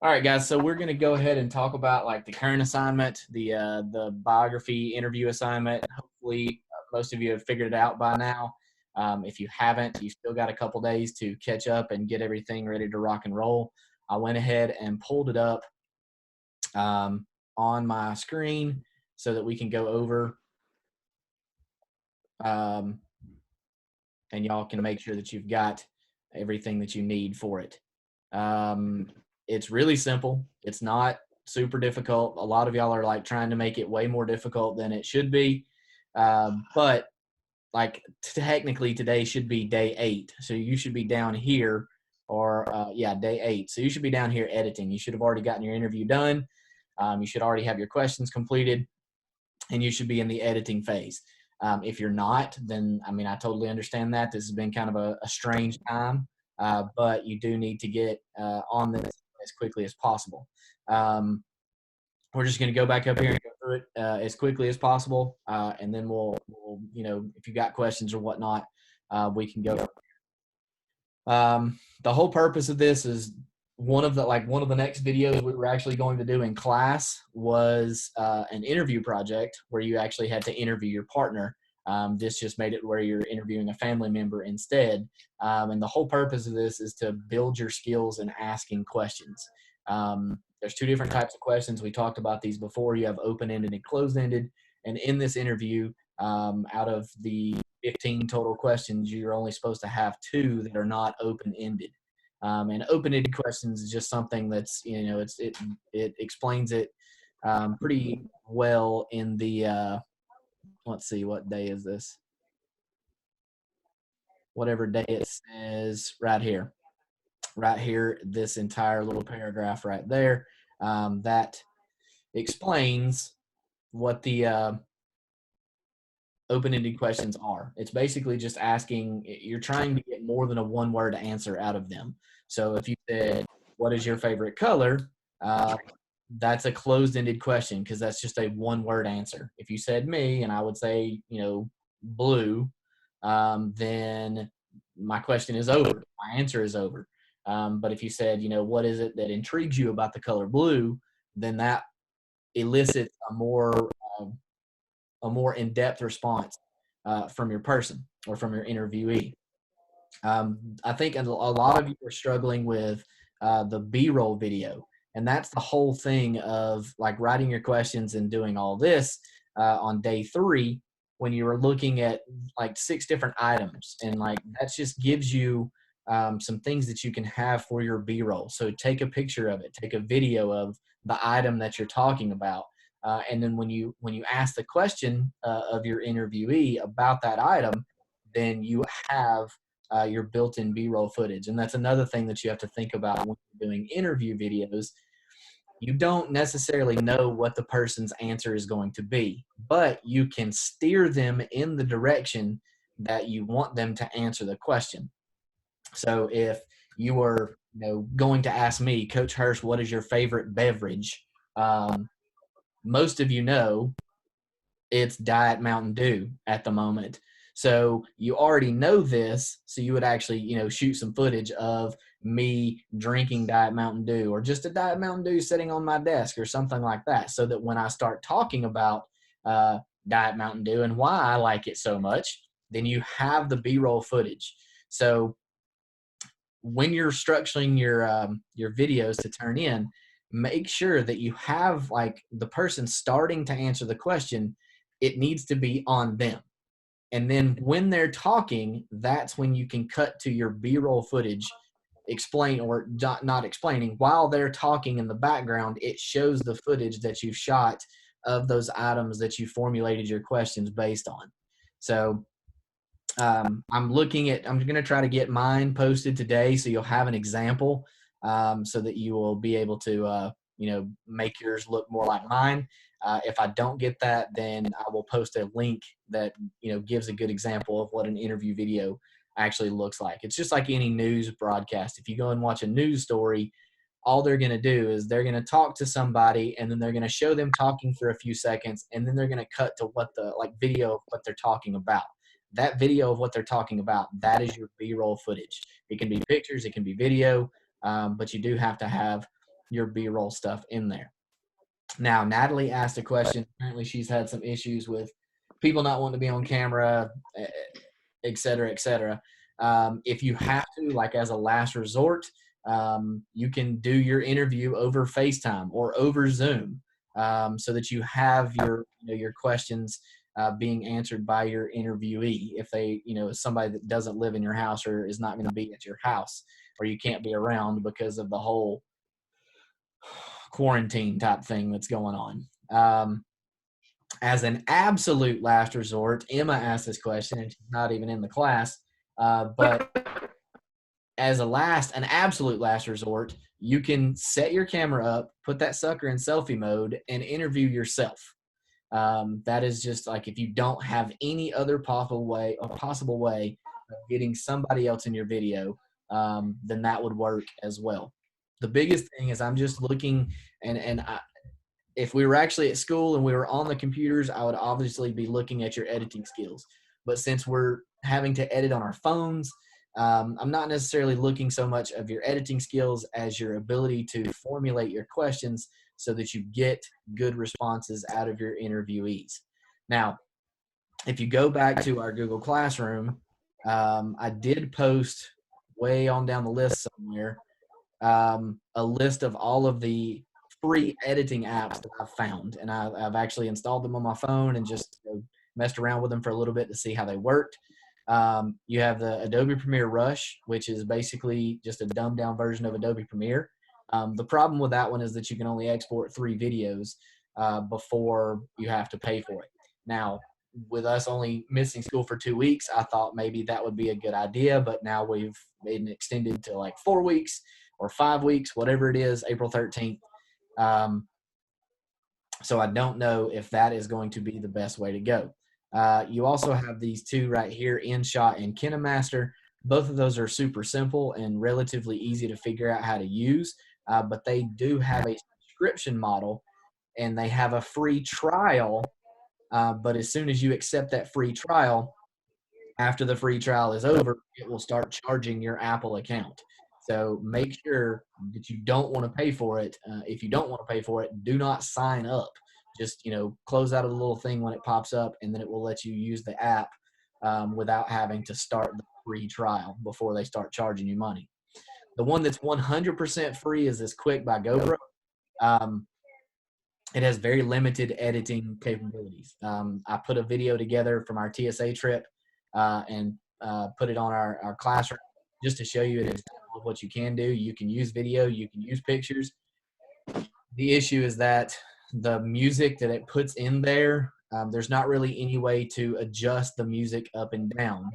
All right, guys. So we're going to go ahead and talk about like the current assignment, the biography interview assignment. Hopefully, most of you have figured it out by now. If you haven't, you still got a couple days to catch up and get everything ready to rock and roll. I went ahead and pulled it up on my screen so that we can go over and y'all can make sure that you've got everything that you need for it. It's really simple. It's not super difficult. A lot of y'all are like trying to make it way more difficult than it should be. But like technically today should be day 8. So you should be down here or day 8. So you should be down here editing. You should have already gotten your interview done. You should already have your questions completed and you should be in the editing phase. If you're not, then I mean, I totally understand that. This has been kind of a strange time, but you do need to get on this as quickly as possible. We're just going to go back up here and go through it as quickly as possible, and then we'll, if you got questions or whatnot, we can go. The whole purpose of this is one of the next videos we were actually going to do in class was an interview project where you actually had to interview your partner. This just made it where you're interviewing a family member instead. And the whole purpose of this is to build your skills in asking questions. There's 2 different types of questions. We talked about these before. You have open-ended and closed-ended. And in this interview, out of the 15 total questions, you're only supposed to have 2 that are not open-ended. And open-ended questions is just something that's, it explains it pretty well in the, let's see, what day is this? Whatever day it says right here, this entire little paragraph right there, that explains what the open-ended questions are. It's basically just asking, you're trying to get more than a one-word answer out of them. So if you said, what is your favorite color? That's a closed-ended question because that's just a one-word answer. If you said me and I would say, blue, then my question is over. My answer is over. But if you said, what is it that intrigues you about the color blue, then that elicits a more in-depth response from your person or from your interviewee. I think a lot of you are struggling with the B-roll video, and that's the whole thing of like writing your questions and doing all this on day 3 when you were looking at like 6 different items, and like that just gives you some things that you can have for your B-roll. So take a picture of it, take a video of the item that you're talking about. And then when you ask the question of your interviewee about that item, then you have your built-in B-roll footage. And that's another thing that you have to think about when you're doing interview videos. You don't necessarily know what the person's answer is going to be, but you can steer them in the direction that you want them to answer the question. So if you were going to ask me, Coach Hurst, what is your favorite beverage? Most of you know it's Diet Mountain Dew at the moment. So you already know this, so you would actually, shoot some footage of me drinking Diet Mountain Dew or just a Diet Mountain Dew sitting on my desk or something like that, so that when I start talking about Diet Mountain Dew and why I like it so much, then you have the B-roll footage. So when you're structuring your videos to turn in, make sure that you have like the person starting to answer the question, it needs to be on them. And then when they're talking, that's when you can cut to your B-roll footage, explain or not explaining. While they're talking in the background, it shows the footage that you've shot of those items that you formulated your questions based on. So I'm going to try to get mine posted today so you'll have an example so that you will be able to, make yours look more like mine. If I don't get that, then I will post a link that, gives a good example of what an interview video actually looks like. It's just like any news broadcast. If you go and watch a news story, all they're going to do is they're going to talk to somebody and then they're going to show them talking for a few seconds and then they're going to cut to what the video of what they're talking about. That video of what they're talking about, that is your B-roll footage. It can be pictures, it can be video, but you do have to have your B-roll stuff in there. Now, Natalie asked a question. Apparently, she's had some issues with people not wanting to be on camera, et cetera, et cetera. If you have to, like as a last resort, you can do your interview over FaceTime or over Zoom, so that you have your questions being answered by your interviewee. If they, somebody that doesn't live in your house or is not going to be at your house, or you can't be around because of the whole quarantine type thing that's going on. As an absolute last resort, Emma asked this question, and she's not even in the class, but as an absolute last resort, you can set your camera up, put that sucker in selfie mode, and interview yourself. That is just like, if you don't have any other possible way of getting somebody else in your video, then that would work as well. The biggest thing is I'm just looking, and if we were actually at school and we were on the computers, I would obviously be looking at your editing skills. But since we're having to edit on our phones, I'm not necessarily looking so much of your editing skills as your ability to formulate your questions so that you get good responses out of your interviewees. Now, if you go back to our Google Classroom, I did post way on down the list somewhere a list of all of the free editing apps that I've found, and I've actually installed them on my phone and just messed around with them for a little bit to see how they worked. You have the Adobe Premiere Rush, which is basically just a dumbed down version of Adobe Premiere. The problem with that one is that you can only export 3 videos before you have to pay for it. Now, with us only missing school for 2 weeks, I thought maybe that would be a good idea, but now we've made it extended to like 4 weeks or 5 weeks, whatever it is, April 13th. So I don't know if that is going to be the best way to go. You also have these two right here, InShot and KineMaster. Both of those are super simple and relatively easy to figure out how to use, but they do have a subscription model, and they have a free trial. But as soon as you accept that free trial, after the free trial is over, it will start charging your Apple account. So make sure that you don't want to pay for it. If you don't want to pay for it, do not sign up. Just, close out of the little thing when it pops up, and then it will let you use the app without having to start the free trial before they start charging you money. The one that's 100% free is this Quick by GoPro. It has very limited editing capabilities. I put a video together from our TSA trip and put it on our classroom just to show you an example of what you can do. You can use video, you can use pictures. The issue is that the music that it puts in there, there's not really any way to adjust the music up and down.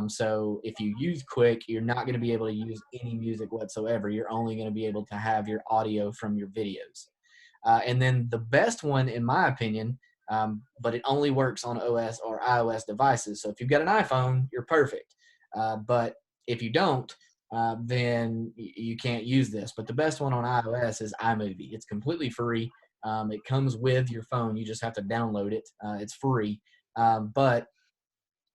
So if you use Quick, you're not going to be able to use any music whatsoever. You're only going to be able to have your audio from your videos. And then the best one, in my opinion, but it only works on OS or iOS devices. So if you've got an iPhone, you're perfect. But if you don't, then you can't use this. But the best one on iOS is iMovie. It's completely free. It comes with your phone. You just have to download it. It's free. But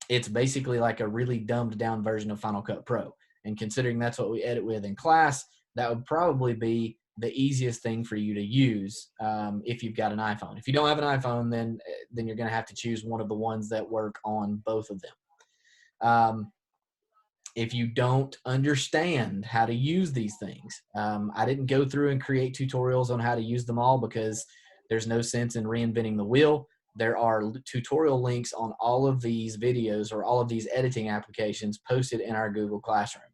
it's basically like a really dumbed down version of Final Cut Pro. And considering that's what we edit with in class, that would probably be the easiest thing for you to use if you've got an iPhone. If you don't have an iPhone, then you're going to have to choose one of the ones that work on both of them. If you don't understand how to use these things, I didn't go through and create tutorials on how to use them all because there's no sense in reinventing the wheel. There are tutorial links on all of these videos or all of these editing applications posted in our Google Classroom.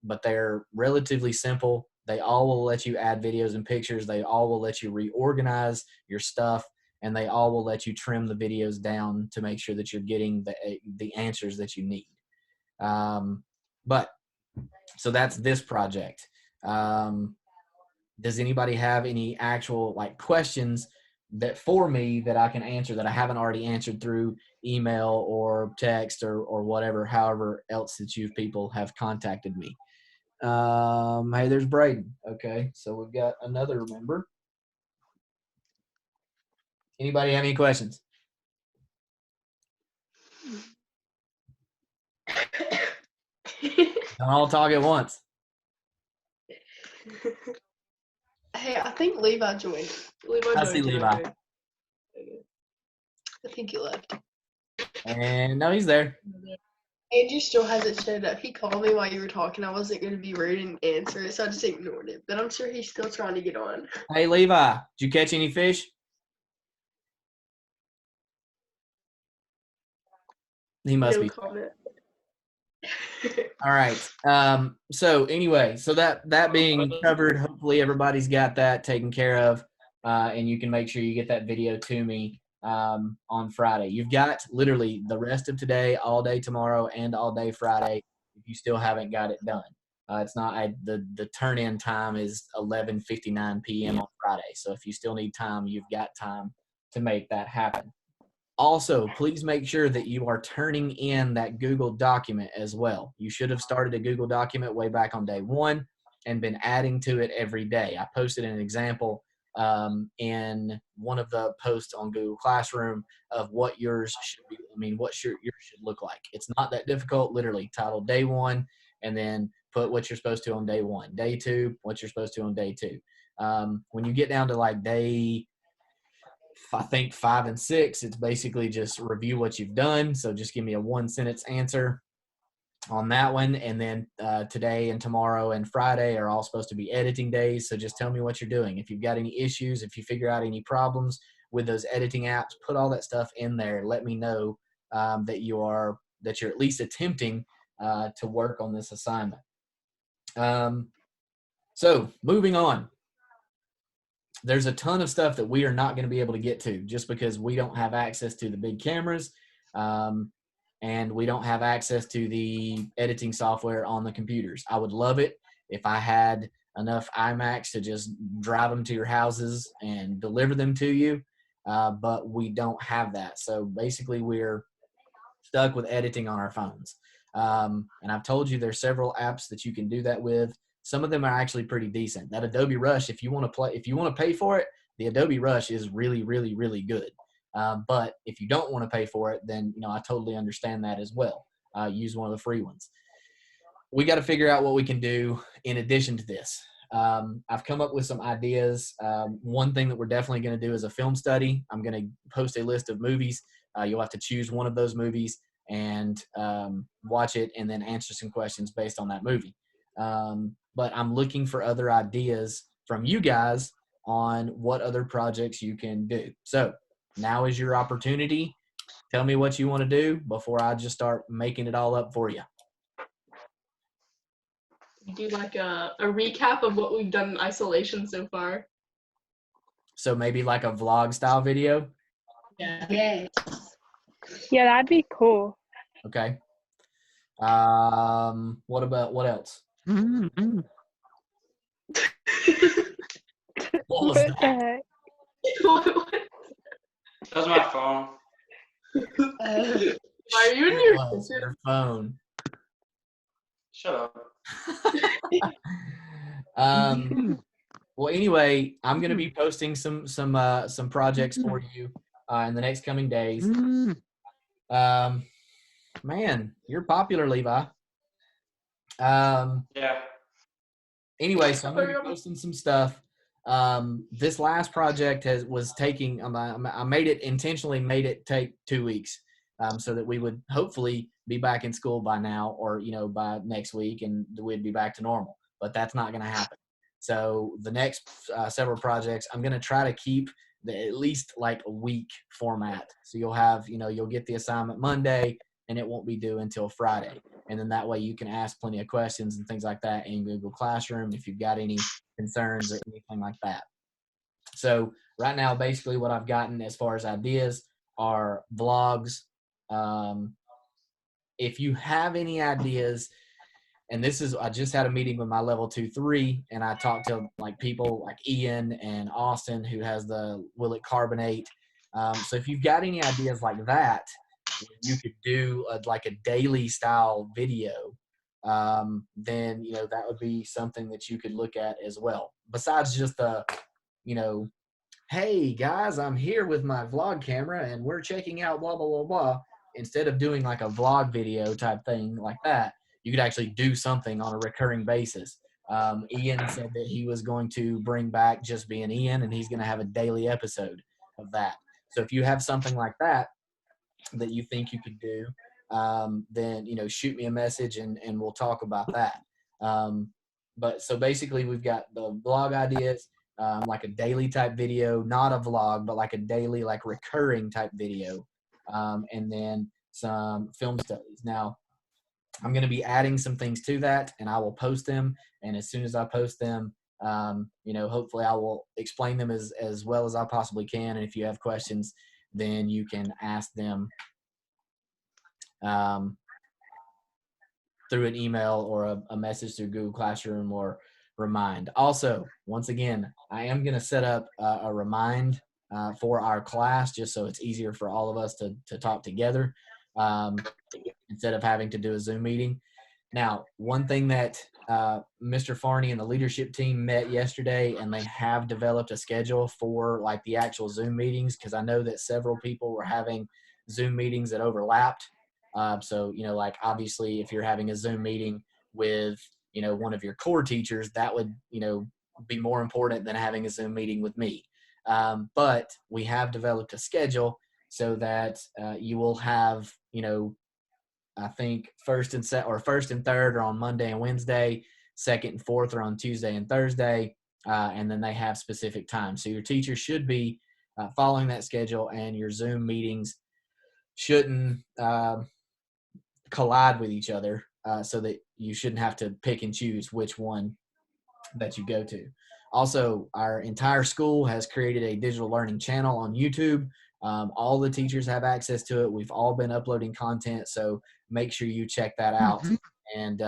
But they're relatively simple. They all will let you add videos and pictures. They all will let you reorganize your stuff, and they all will let you trim the videos down to make sure that you're getting the answers that you need. But so that's this project. Does anybody have any actual questions that for me that I can answer that I haven't already answered through email or text or whatever, however else that you people have contacted me? Hey, there's Braden. Okay, so we've got another member. Anybody have any questions? Don't all talk at once. Hey, I think Levi joined. Levi I joined see too. Levi. Okay. I think he left. And no, he's there. Andrew still hasn't showed up. He called me while you were talking. I wasn't going to be rude and answer it, so I just ignored it. But I'm sure he's still trying to get on. Hey, Levi, did you catch any fish? He must No be. comment. All right. So anyway, so that being covered, hopefully everybody's got that taken care of, and you can make sure you get that video to me on Friday. You've got literally the rest of today, all day tomorrow, and all day Friday. If you still haven't got it done, it's not the turn in time is 11:59 p.m. on Friday. So if you still need time, you've got time to make that happen. Also, please make sure that you are turning in that Google document as well. You should have started a Google document way back on day one and been adding to it every day. I posted an example in one of the posts on Google Classroom of what yours should be. I mean, what yours should look like. It's not that difficult. Literally, title day one, and then put what you're supposed to on day one. Day two, what you're supposed to on day two. When you get down to like day I think 5 and 6, it's basically just review what you've done. So just give me a 1-sentence answer on that one. And then today and tomorrow and Friday are all supposed to be editing days. So just tell me what you're doing. If you've got any issues, if you figure out any problems with those editing apps, put all that stuff in there. Let me know that you're at least attempting to work on this assignment. So moving on. There's a ton of stuff that we are not going to be able to get to just because we don't have access to the big cameras and we don't have access to the editing software on the computers. I would love it if I had enough iMacs to just drive them to your houses and deliver them to you, but we don't have that. So basically we're stuck with editing on our phones. And I've told you there's several apps that you can do that with. Some of them are actually pretty decent. That Adobe Rush, if you want to pay for it, the Adobe Rush is really, really, really good. But if you don't want to pay for it, then I totally understand that as well. Use one of the free ones. We got to figure out what we can do in addition to this. I've come up with some ideas. One thing that we're definitely going to do is a film study. I'm going to post a list of movies. You'll have to choose one of those movies and watch it and then answer some questions based on that movie. But I'm looking for other ideas from you guys on what other projects you can do. So now is your opportunity. Tell me what you want to do before I just start making it all up for you. Do like a recap of what we've done in isolation so far. So maybe like a vlog style video. Yeah. Yes. Yeah, that'd be cool. Okay. What else? What was What the that? heck? That was my phone. Why are you in It was your your phone. Shut up. Well, anyway, I'm going to be posting some projects for you in the next coming days. Man, you're popular, Levi. Yeah. Anyway, so I'm going to be posting some stuff. This last project was taking. I intentionally made it take 2 weeks, so that we would hopefully be back in school by now, or by next week, and we'd be back to normal. But that's not going to happen. So the next several projects, I'm going to try to keep at least like a week format. So you'll have, you'll get the assignment Monday, and it won't be due until Friday. And then that way you can ask plenty of questions and things like that in Google Classroom if you've got any concerns or anything like that. So right now, basically what I've gotten as far as ideas are vlogs. If you have any ideas, and I just had a meeting with my level 2-3, and I talked to like people like Ian and Austin who has the Will It Carbonate. So if you've got any ideas like that, you could do like a daily style video, then that would be something that you could look at as well. Besides just the, hey guys, I'm here with my vlog camera and we're checking out blah blah blah blah. Instead of doing like a vlog video type thing like that, you could actually do something on a recurring basis. Ian said that he was going to bring back Just Being Ian, and he's going to have a daily episode of that. So if you have something like that you think you could do, then, shoot me a message and we'll talk about that. But so basically we've got the blog ideas, like a daily type video, not a vlog, but like a daily, like recurring type video, and then some film studies. Now, I'm going to be adding some things to that, and I will post them. And as soon as I post them, hopefully I will explain them as well as I possibly can. And if you have questions, then you can ask them through an email or a message through Google Classroom or Remind. Also, once again, I am going to set up a Remind for our class, just so it's easier for all of us to talk together instead of having to do a Zoom meeting. Now, one thing that Mr. Farney and the leadership team met yesterday, and they have developed a schedule for like the actual Zoom meetings, because I know that several people were having Zoom meetings that overlapped. So, like obviously if you're having a Zoom meeting with, one of your core teachers, that would, be more important than having a Zoom meeting with me. But we have developed a schedule so that you will have, I think first and third are on Monday and Wednesday, second and fourth are on Tuesday and Thursday, and then they have specific times. So your teacher should be following that schedule, and your Zoom meetings shouldn't collide with each other, so that you shouldn't have to pick and choose which one that you go to. Also, our entire school has created a digital learning channel on YouTube. All the teachers have access to it. We've all been uploading content, so make sure you check that out and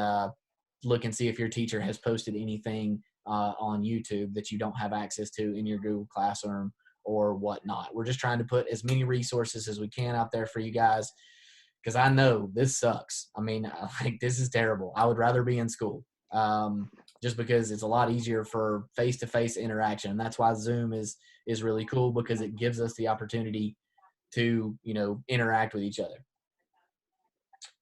look and see if your teacher has posted anything on YouTube that you don't have access to in your Google Classroom or whatnot. We're just trying to put as many resources as we can out there for you guys, because I know this sucks. I mean, like, this is terrible. I would rather be in school, just because it's a lot easier for face-to-face interaction. And that's why Zoom is really cool, because it gives us the opportunity to, interact with each other.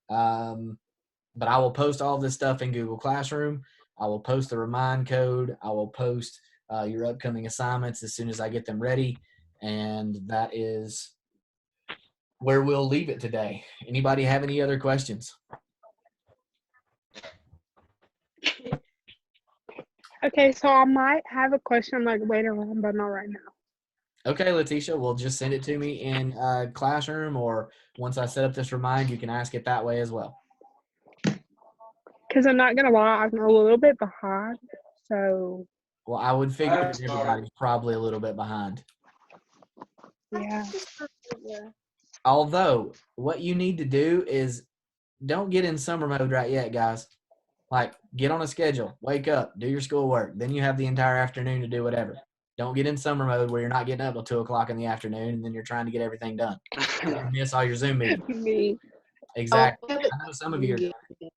But I will post all this stuff in Google Classroom. I will post the Remind code. I will post your upcoming assignments as soon as I get them ready. And that is where we'll leave it today. Anybody have any other questions? Okay, so I might have a question like later on, but not right now. Okay, Letitia, well, just send it to me in Classroom, or once I set up this Remind, you can ask it that way as well. Because I'm not going to lie, I'm a little bit behind, so. Well, I would figure everybody's probably a little bit behind. Yeah. Although, what you need to do is don't get in summer mode right yet, guys. Like, get on a schedule, wake up, do your schoolwork. Then you have the entire afternoon to do whatever. Don't get in summer mode where you're not getting up till 2 o'clock in the afternoon, and then you're trying to get everything done. You miss all your Zoom meetings. Me. Exactly. I know some of you are doing it.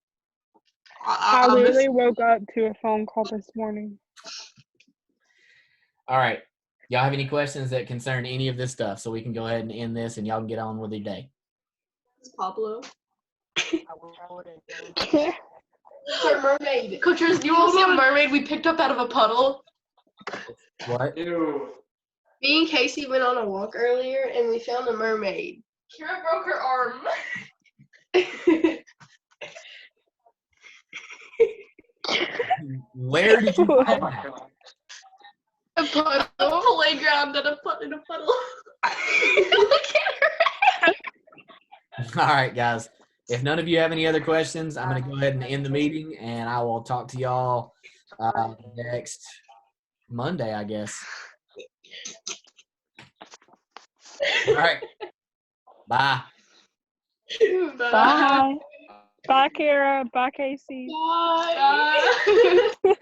I literally woke up to a phone call this morning. All right. Y'all have any questions that concern any of this stuff, so we can go ahead and end this and y'all can get on with your day? It's Pablo. Our mermaid. Coaches, you want to see a mermaid we picked up out of a puddle? What? Ew. Me and Casey went on a walk earlier, and we found a mermaid. Kira broke her arm. Where did you find that? A puddle, a playground, and in a puddle. Look at her. All right, guys. If none of you have any other questions, I'm going to go ahead and end the meeting, and I will talk to y'all next Monday, I guess. All right. Bye. Bye. Bye, Kara. Bye, Casey. Bye. Bye.